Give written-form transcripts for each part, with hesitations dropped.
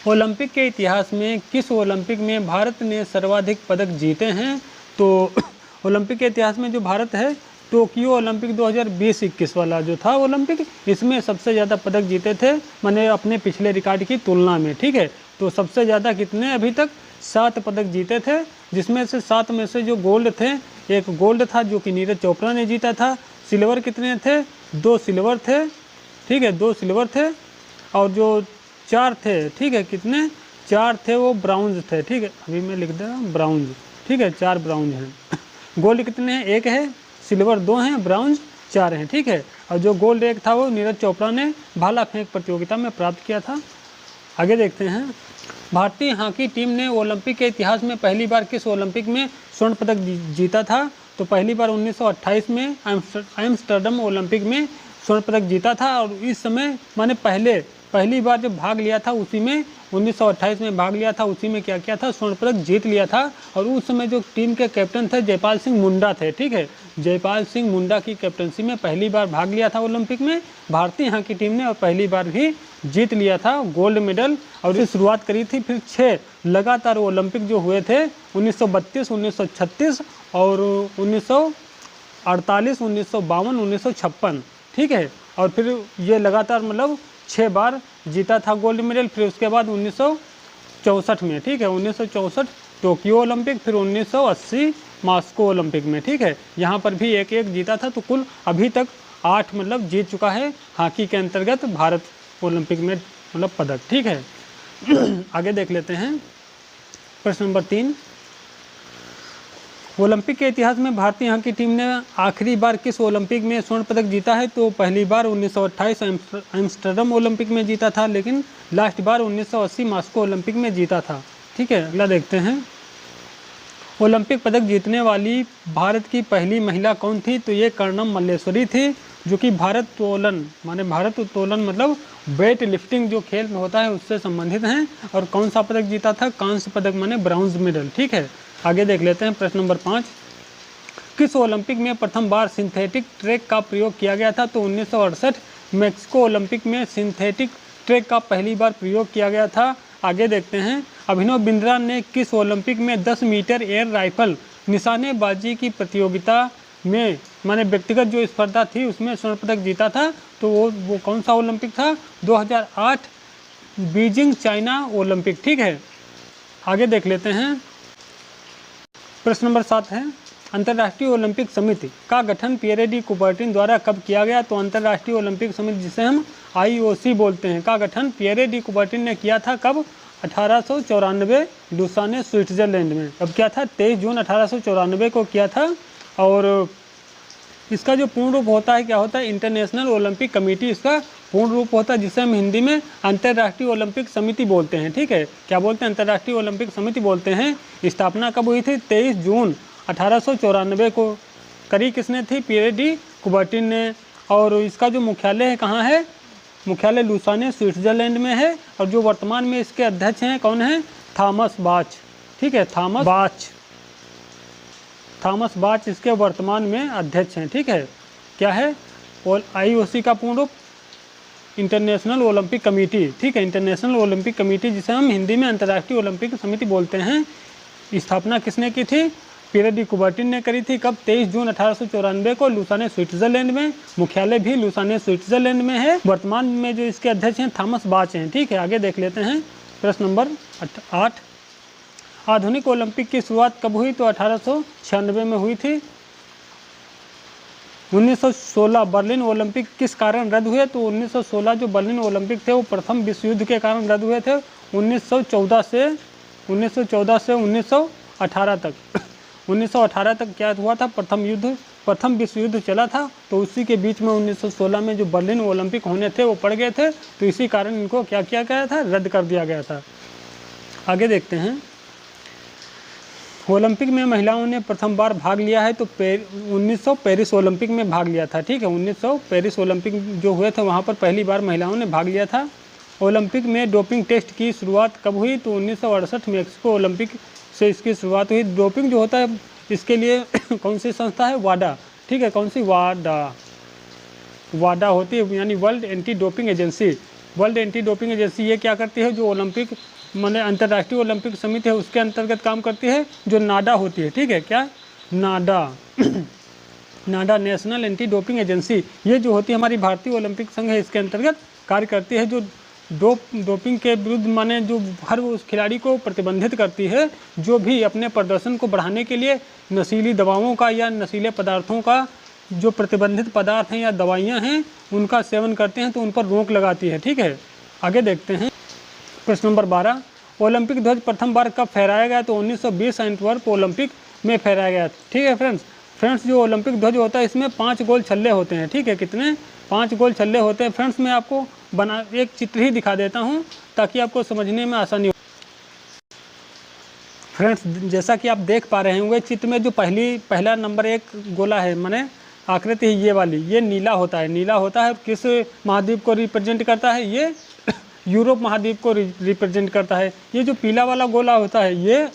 Olympic के इतिहास में किस ओलंपिक में भारत ने सर्वाधिक पदक जीते हैं? तो ओलंपिक के इतिहास में जो भारत है, टोक्यो ओलंपिक 2020-21 वाला जो था ओलंपिक, इसमें सबसे ज़्यादा पदक जीते थे, मैंने अपने पिछले रिकॉर्ड की तुलना में। ठीक है, तो सबसे ज़्यादा कितने अभी तक 7 पदक जीते थे, जिसमें से 7 में से जो गोल्ड थे, एक गोल्ड था जो कि नीरज चोपड़ा ने जीता था। सिल्वर कितने थे? 2 सिल्वर थे। ठीक है, 2 सिल्वर थे, और जो 4 थे, ठीक है, कितने 4 थे वो ब्राउन्ज थे। ठीक है, अभी मैं लिख दे रहा हूँ ब्राउन्ज। ठीक है, 4 ब्राउन्ज हैं। गोल्ड कितने हैं? 1 है, सिल्वर 2 हैं, ब्राउन्ज 4 हैं। ठीक है, और जो गोल्ड 1 था वो नीरज चोपड़ा ने भाला फेंक प्रतियोगिता में प्राप्त किया था। आगे देखते हैं, भारतीय हॉकी टीम ने ओलंपिक के इतिहास में पहली बार किस ओलंपिक में स्वर्ण पदक जीता था? तो पहली बार 1928 में एम्स्टर्डम ओलंपिक में स्वर्ण पदक जीता था। और इस समय माने पहली बार जब भाग लिया था उसी में 1928 में भाग लिया था, उसी में क्या किया था? स्वर्ण पदक जीत लिया था। और उस समय जो टीम के कैप्टन थे जयपाल सिंह मुंडा थे। ठीक है, जयपाल सिंह मुंडा की कैप्टनसी में पहली बार भाग लिया था ओलंपिक में भारतीय हॉकी टीम ने, और पहली बार भी जीत लिया था गोल्ड मेडल। और इसकी शुरुआत करी थी, फिर 6 लगातार ओलंपिक जो हुए थे 1932, 1936 और 1948, 1952, 1956। ठीक है, और फिर ये लगातार मतलब 6 बार जीता था गोल्ड मेडल। फिर उसके बाद 1964 में, ठीक है, 1964 टोक्यो ओलंपिक, फिर 1980 मॉस्को ओलंपिक में। ठीक है, यहाँ पर भी एक एक जीता था, तो कुल अभी तक 8 मतलब जीत चुका है हॉकी के अंतर्गत भारत ओलंपिक में मतलब पदक। ठीक है, आगे देख लेते हैं प्रश्न नंबर 3, ओलंपिक के इतिहास में भारतीय हॉकी टीम ने आखिरी बार किस ओलंपिक में स्वर्ण पदक जीता है? तो पहली बार 1928 एम्स्टर्डम ओलंपिक में जीता था, लेकिन लास्ट बार 1980 मॉस्को ओलंपिक में जीता था। ठीक है, अगला देखते हैं, ओलंपिक पदक जीतने वाली भारत की पहली महिला कौन थी? तो ये कर्णम मल्लेश्वरी थी, जो कि भारोत्तोलन मतलब वेट लिफ्टिंग जो खेल में होता है उससे संबंधित हैं। और कौन सा पदक जीता था? कांस्य पदक माने ब्राउन्ज मेडल। ठीक है, आगे देख लेते हैं प्रश्न नंबर 5, किस ओलंपिक में प्रथम बार सिंथेटिक ट्रैक का प्रयोग किया गया था? तो 1968 मैक्सिको ओलंपिक में सिंथेटिक ट्रैक का पहली बार प्रयोग किया गया था। आगे देखते हैं, अभिनव बिंद्रा ने किस ओलंपिक में 10 मीटर एयर राइफल निशानेबाजी की प्रतियोगिता में माने व्यक्तिगत जो स्पर्धा थी उसमें स्वर्ण पदक जीता था? तो वो कौन सा ओलंपिक था? 2008 बीजिंग चाइना ओलंपिक। ठीक है, आगे देख लेते हैं प्रश्न नंबर 7 है, अंतर्राष्ट्रीय ओलंपिक समिति का गठन पियरे डी कुबर्टिन द्वारा कब किया गया? तो अंतर्राष्ट्रीय ओलंपिक समिति जिसे हम IOC बोलते हैं का गठन पियरे डी कुबर्टिन ने किया था कब? 1894 लुसाने स्विट्जरलैंड में। अब क्या था? 23 जून 1894 को किया था। और इसका जो पूर्ण रूप होता है क्या होता है? इंटरनेशनल ओलंपिक कमेटी इसका पूर्ण रूप होता है, जिसे हम हिंदी में अंतर्राष्ट्रीय ओलंपिक समिति बोलते हैं। ठीक है, क्या बोलते हैं? अंतर्राष्ट्रीय ओलंपिक समिति बोलते हैं। स्थापना कब हुई थी? 23 जून 1894 को करी किसने थी? पियरे डी कुबर्टिन ने। और इसका जो मुख्यालय है कहाँ है? मुख्यालय लुसाने स्विट्जरलैंड में है। और जो वर्तमान में इसके अध्यक्ष हैं कौन है? थॉमस बाच। ठीक है, थॉमस बाच इसके वर्तमान में अध्यक्ष हैं। ठीक है, क्या है? IOC का पूर्ण रूप इंटरनेशनल ओलंपिक कमेटी। ठीक है, इंटरनेशनल ओलंपिक कमेटी जिसे हम हिंदी में अंतर्राष्ट्रीय ओलंपिक समिति बोलते हैं। स्थापना किसने की थी? पियरे डी कुबर्टिन ने करी थी। कब? 23 जून 1894 को लुसाने स्विट्जरलैंड में। मुख्यालय भी लुसाने स्विट्जरलैंड में है। वर्तमान में जो इसके अध्यक्ष हैं थॉमस बाच हैं। ठीक है, आगे देख लेते हैं प्रश्न नंबर 8, आधुनिक ओलंपिक की शुरुआत कब हुई? तो 1896 में हुई थी। 1916 बर्लिन ओलंपिक किस कारण रद्द हुए? तो 1916 जो बर्लिन ओलंपिक थे वो प्रथम विश्व युद्ध के कारण रद्द हुए थे। 1914 से 1918 तक 1918 तक क्या हुआ था? प्रथम विश्व युद्ध चला था। तो उसी के बीच में 1916 में जो बर्लिन ओलंपिक होने थे वो पड़ गए थे, तो इसी कारण इनको क्या किया गया था? रद्द कर दिया गया था। आगे देखते हैं, ओलंपिक में महिलाओं ने प्रथम बार भाग लिया है तो 1900 पेरिस ओलंपिक में भाग लिया था। ठीक है, 1900 पेरिस ओलंपिक जो हुए थे वहाँ पर पहली बार महिलाओं ने भाग लिया था। ओलंपिक में डोपिंग टेस्ट की शुरुआत कब हुई? तो 1968 मैक्सिको ओलंपिक से इसकी शुरुआत हुई। डोपिंग जो होता है इसके लिए कौन सी संस्था है? वाडा। ठीक है, कौन सी? वाडा होती है, यानी world anti doping agency, world anti doping agency ये क्या करती है, जो ओलंपिक माने अंतर्राष्ट्रीय ओलंपिक समिति है उसके अंतर्गत काम करती है, जो नाडा होती है, ठीक है, क्या नाडा नाडा नेशनल एंटी डोपिंग एजेंसी, ये जो होती है हमारी भारतीय ओलंपिक संघ है, इसके अंतर्गत कार्य करती है, जो डोपिंग के विरुद्ध माने जो हर उस खिलाड़ी को प्रतिबंधित करती है जो भी अपने प्रदर्शन को बढ़ाने के लिए नशीली दवाओं का या नशीले पदार्थों का, जो प्रतिबंधित पदार्थ हैं या दवाइयाँ हैं उनका सेवन करते हैं तो उन पर रोक लगाती है, ठीक है। आगे देखते हैं प्रश्न नंबर 12, ओलंपिक ध्वज प्रथम बार कब फहराया गया, तो 1920 एंटवर्प ओलंपिक में फहराया गया, ठीक है फ्रेंड्स जो ओलंपिक ध्वज होता है इसमें 5 गोल छल्ले होते हैं, ठीक है, कितने 5 गोल छल्ले होते हैं। फ्रेंड्स मैं आपको एक चित्र ही दिखा देता हूं ताकि आपको समझने में आसानी हो। फ्रेंड्स जैसा कि आप देख पा रहे होंगे चित्र में जो पहला नंबर 1 गोला है माने आकृति है ये वाली, ये नीला होता है, किस महाद्वीप को रिप्रेजेंट करता है, ये यूरोप महाद्वीप को रिप्रेजेंट करता है। ये जो पीला वाला गोला होता है ये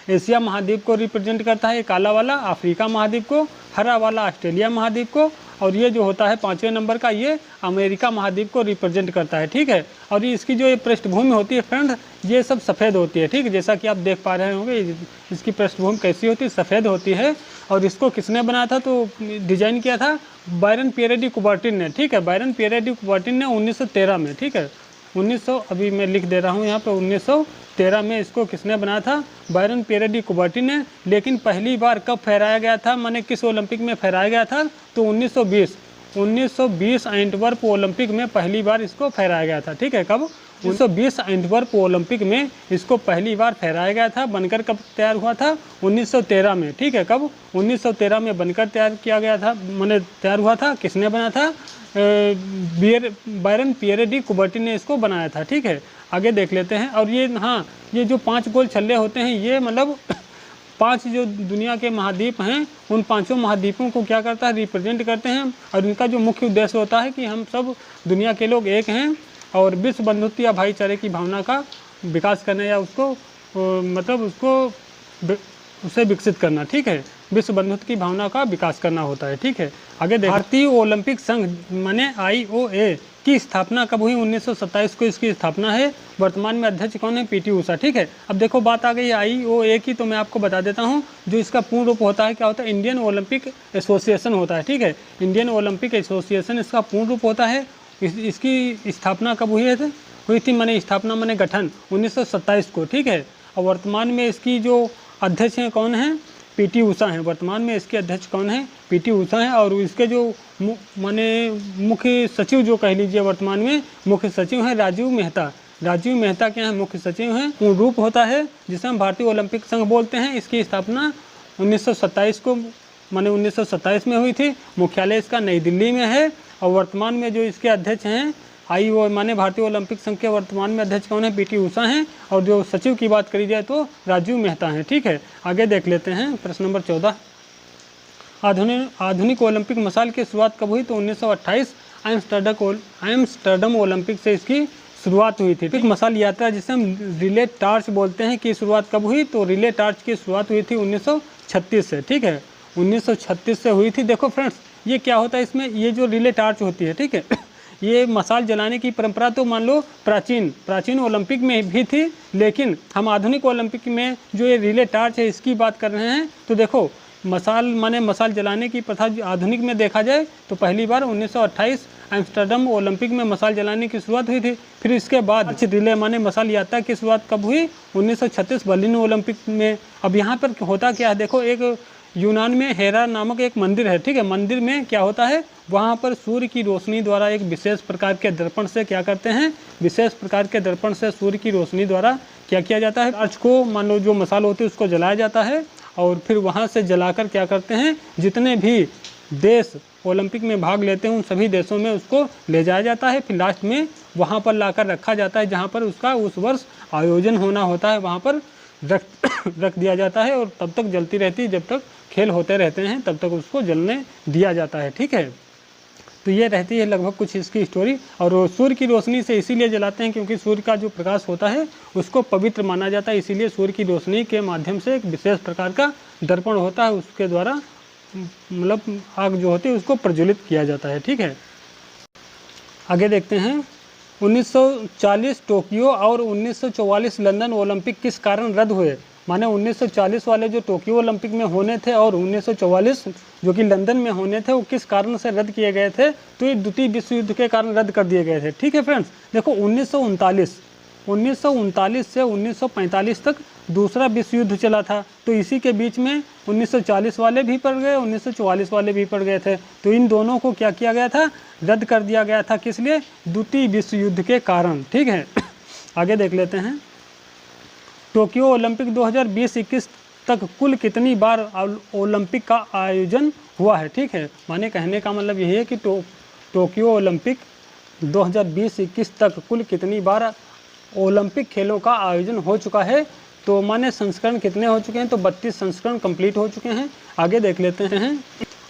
एशिया महाद्वीप को रिप्रेजेंट करता है, काला वाला अफ्रीका महाद्वीप को, हरा वाला ऑस्ट्रेलिया महाद्वीप को, और ये जो होता है 5वें नंबर का ये अमेरिका महाद्वीप को रिप्रेजेंट करता है, ठीक है। और ये इसकी जो ये पृष्ठभूमि होती है फ्रेंड ये सब सफ़ेद होती है, ठीक है, जैसा कि आप देख पा रहे होंगे इसकी पृष्ठभूमि कैसी होती है, सफ़ेद होती है। और इसको किसने बनाया था, तो डिजाइन किया था बायरन पियरे डी कुबर्टिन ने, ठीक है, बायरन पियरे डी कुबर्टिन ने 1913 में, ठीक है, 1900 अभी मैं लिख दे रहा हूँ यहाँ पे 1913 में इसको किसने बनाया था, बायरन पियरे डी कुबर्टिन ने। लेकिन पहली बार कब फहराया गया था, माने किस ओलंपिक में फहराया गया था, तो 1920 एंटवर्प ओलंपिक में पहली बार इसको फहराया गया था, ठीक है। कब 1920 एंटवर्प ओलंपिक में इसको पहली बार फहराया गया था। बनकर कब तैयार हुआ था, 1913 में, ठीक है, कब 1913 में बनकर तैयार किया गया था, माने तैयार हुआ था, किसने बना था, बायरन पियरे डी कुबर्टिन ने इसको बनाया था, ठीक है। आगे देख लेते हैं। और ये हाँ ये जो 5 गोल छल्ले होते हैं ये मतलब 5 जो दुनिया के महाद्वीप हैं उन 5 महाद्वीपों को क्या करता है, रिप्रेजेंट करते हैं। और इनका जो मुख्य उद्देश्य होता है कि हम सब दुनिया के लोग एक हैं और विश्व बंधुत्व या भाईचारे की भावना का विकास करना या उसको उसे विकसित करना, ठीक है, विश्व बंधुत्व की भावना का विकास करना होता है, ठीक है। आगे देखिए भारतीय ओलंपिक संघ माने IOA की स्थापना कब हुई, 1927 को इसकी स्थापना है। वर्तमान में अध्यक्ष कौन है, PT ऊषा, ठीक है। अब देखो बात आ गई IOA की, तो मैं आपको बता देता हूँ जो इसका पूर्ण रूप होता है क्या होता है, इंडियन ओलंपिक एसोसिएशन होता है, ठीक है, इंडियन ओलंपिक एसोसिएशन इसका पूर्ण रूप होता है। इसकी स्थापना कब हुई थी माने स्थापना माने गठन 1927 को, ठीक है। और वर्तमान में इसकी जो अध्यक्ष हैं कौन हैं, PT ऊषा हैं। वर्तमान में इसके अध्यक्ष कौन हैं, PT ऊषा हैं। और इसके जो माने मुख्य सचिव जो कह लीजिए वर्तमान में मुख्य सचिव हैं राजीव मेहता। राजीव मेहता के यहाँ मुख्य सचिव हैं। पूर्ण रूप होता है जिसे हम भारतीय ओलंपिक संघ बोलते हैं। इसकी स्थापना 1927 को माने 1927 में हुई थी। मुख्यालय इसका नई दिल्ली में है। और वर्तमान में जो इसके अध्यक्ष हैं IOA माने भारतीय ओलंपिक संघ के वर्तमान में अध्यक्ष कौन है, PT ऊषा हैं। और जो सचिव की बात करी जाए तो राजीव मेहता हैं, ठीक है। आगे देख लेते हैं प्रश्न नंबर 14, आधुनिक ओलंपिक मशाल की शुरुआत कब हुई, तो 1928 एम्स्टर्डम ओलंपिक से इसकी शुरुआत हुई थी। मशाल यात्रा जिसे हम रिले टार्च बोलते हैं की शुरुआत कब हुई, तो रिले टार्च की शुरुआत हुई थी 1936 से, ठीक है, 1936 से हुई थी। देखो फ्रेंड्स ये क्या होता है, इसमें ये जो रिले टार्च होती है, ठीक है, ये मशाल जलाने की परंपरा तो मान लो प्राचीन ओलंपिक में भी थी। लेकिन हम आधुनिक ओलंपिक में जो ये रिले टार्च है इसकी बात कर रहे हैं। तो देखो मशाल जलाने की प्रथा आधुनिक में देखा जाए तो पहली बार 1928 एम्स्टर्डम ओलंपिक में मशाल जलाने की शुरुआत हुई थी। फिर इसके बाद रिले माने मशाल यात्रा की शुरुआत कब हुई, 1936 बर्लिन ओलंपिक में। अब यहाँ पर होता क्या है, देखो एक यूनान में हेरा नामक एक मंदिर है, ठीक है। मंदिर में क्या होता है, वहाँ पर सूर्य की रोशनी द्वारा एक विशेष प्रकार के दर्पण से क्या करते हैं, विशेष प्रकार के दर्पण से सूर्य की रोशनी द्वारा क्या किया जाता है, टॉर्च को मान लो जो मशाल होती है उसको जलाया जाता है। और फिर वहाँ से जलाकर क्या करते हैं, जितने भी देश ओलंपिक में भाग लेते हैं उन सभी देशों में उसको ले जाया जाता है। फिर लास्ट में वहाँ पर लाकर रखा जाता है जहाँ पर उसका उस वर्ष आयोजन होना होता है, वहाँ पर रख दिया जाता है। और तब तक जलती रहती है, जब तक खेल होते रहते हैं तब तक उसको जलने दिया जाता है, ठीक है। तो ये रहती है लगभग कुछ इसकी स्टोरी। और सूर्य की रोशनी से इसीलिए जलाते हैं क्योंकि सूर्य का जो प्रकाश होता है उसको पवित्र माना जाता है, इसीलिए सूर्य की रोशनी के माध्यम से एक विशेष प्रकार का दर्पण होता है, उसके द्वारा आग जो होती है उसको प्रज्वलित किया जाता है, ठीक है। आगे देखते हैं 1940 टोक्यो और 1944 लंदन ओलंपिक किस कारण रद्द हुए? माने 1940 वाले जो टोक्यो ओलंपिक में होने थे और 1944 जो कि लंदन में होने थे, वो किस कारण से रद्द किए गए थे? तो ये द्वितीय विश्व युद्ध के कारण रद्द कर दिए गए थे। ठीक है फ्रेंड्स, देखो 1939 से 1945 तक दूसरा विश्व युद्ध चला था, तो इसी के बीच में 1940 वाले भी पड़ गए, 1944 वाले भी पड़ गए थे। तो इन दोनों को क्या किया गया था? रद्द कर दिया गया था। किस लिए? द्वितीय विश्व युद्ध के कारण। ठीक है, आगे देख लेते हैं। टोक्यो ओलंपिक 2020-21 तक कुल कितनी बार ओलंपिक का आयोजन हुआ है? ठीक है, माने कहने का मतलब यही है कि टोक्यो ओलंपिक 2020-21 तक कुल कितनी बार ओलंपिक खेलों का आयोजन हो चुका है? तो माने संस्करण कितने हो चुके हैं? तो 32 संस्करण कंप्लीट हो चुके हैं। आगे देख लेते हैं।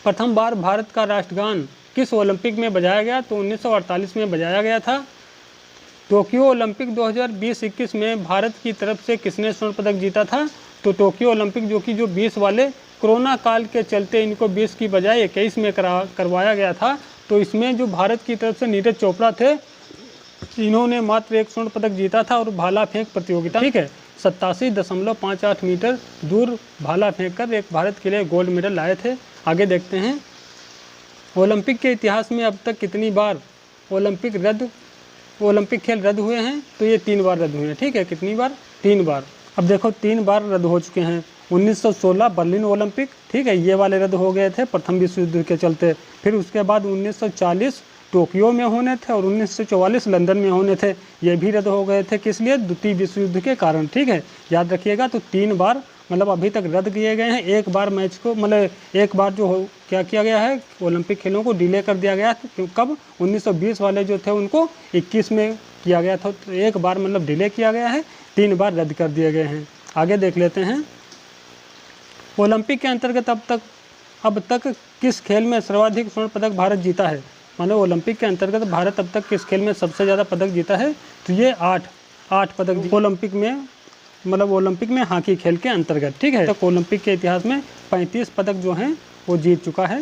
प्रथम बार भारत का राष्ट्रगान किस ओलंपिक में बजाया गया? तो 1948 में बजाया गया था। टोक्यो ओलंपिक 2020-21 में भारत की तरफ से किसने स्वर्ण पदक जीता था? तो टोक्यो ओलंपिक जो 20 वाले कोरोना काल के चलते इनको 20 की बजाय 21 में करवाया गया था। तो इसमें जो भारत की तरफ से नीरज चोपड़ा थे, इन्होंने मात्र एक स्वर्ण पदक जीता था और भाला फेंक प्रतियोगिता, ठीक है, 87.58 मीटर दूर भाला फेंक कर एक भारत के लिए गोल्ड मेडल लाए थे। आगे देखते हैं। ओलंपिक के इतिहास में अब तक कितनी बार ओलंपिक खेल रद्द हुए हैं? तो ये 3 बार रद्द हुए हैं। ठीक है, कितनी बार? 3 बार। अब देखो 3 बार रद्द हो चुके हैं। 1916 बर्लिन ओलंपिक, ठीक है, ये वाले रद्द हो गए थे प्रथम विश्व युद्ध के चलते। फिर उसके बाद 1940 टोक्यो में होने थे और 1944 लंदन में होने थे, ये भी रद्द हो गए थे। किस लिए? द्वितीय विश्व युद्ध के कारण। ठीक है, याद रखिएगा। तो 3 बार मतलब अभी तक रद्द किए गए हैं। एक बार मैच को मतलब एक बार जो क्या किया गया है, ओलंपिक खेलों को डिले कर दिया गया था। कब? 1920 वाले जो थे उनको 21 में किया गया था। तो एक बार मतलब डिले किया गया है, 3 बार रद्द कर दिए गए हैं। आगे देख लेते हैं। ओलंपिक के अंतर्गत अब तक किस खेल में सर्वाधिक स्वर्ण पदक भारत जीता है? मतलब ओलंपिक के अंतर्गत भारत अब तक किस खेल में सबसे ज़्यादा पदक जीता है? तो ये 8 पदक ओलंपिक में, मतलब ओलंपिक में हॉकी खेल के अंतर्गत। ठीक है, तो ओलंपिक के इतिहास में 35 पदक जो हैं वो जीत चुका है।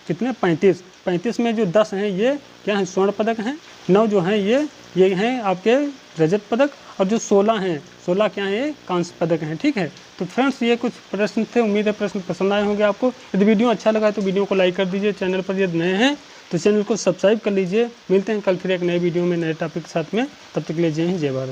कितने? 35 में जो 10 हैं ये क्या हैं? स्वर्ण पदक हैं। 9 जो हैं ये हैं आपके रजत पदक, और जो 16 हैं, 16 क्या हैं? ये कांस्य पदक हैं। ठीक है, तो फ्रेंड्स ये कुछ प्रश्न थे। उम्मीद है प्रश्न पसंद आए होंगे आपको। यदि वीडियो अच्छा लगा तो वीडियो को लाइक कर दीजिए। चैनल पर यदि नए हैं तो चैनल को सब्सक्राइब कर लीजिए। मिलते हैं कल फिर एक नए वीडियो में नए टॉपिक के साथ में। तब तक के लिए जय हिंद, जय भारत।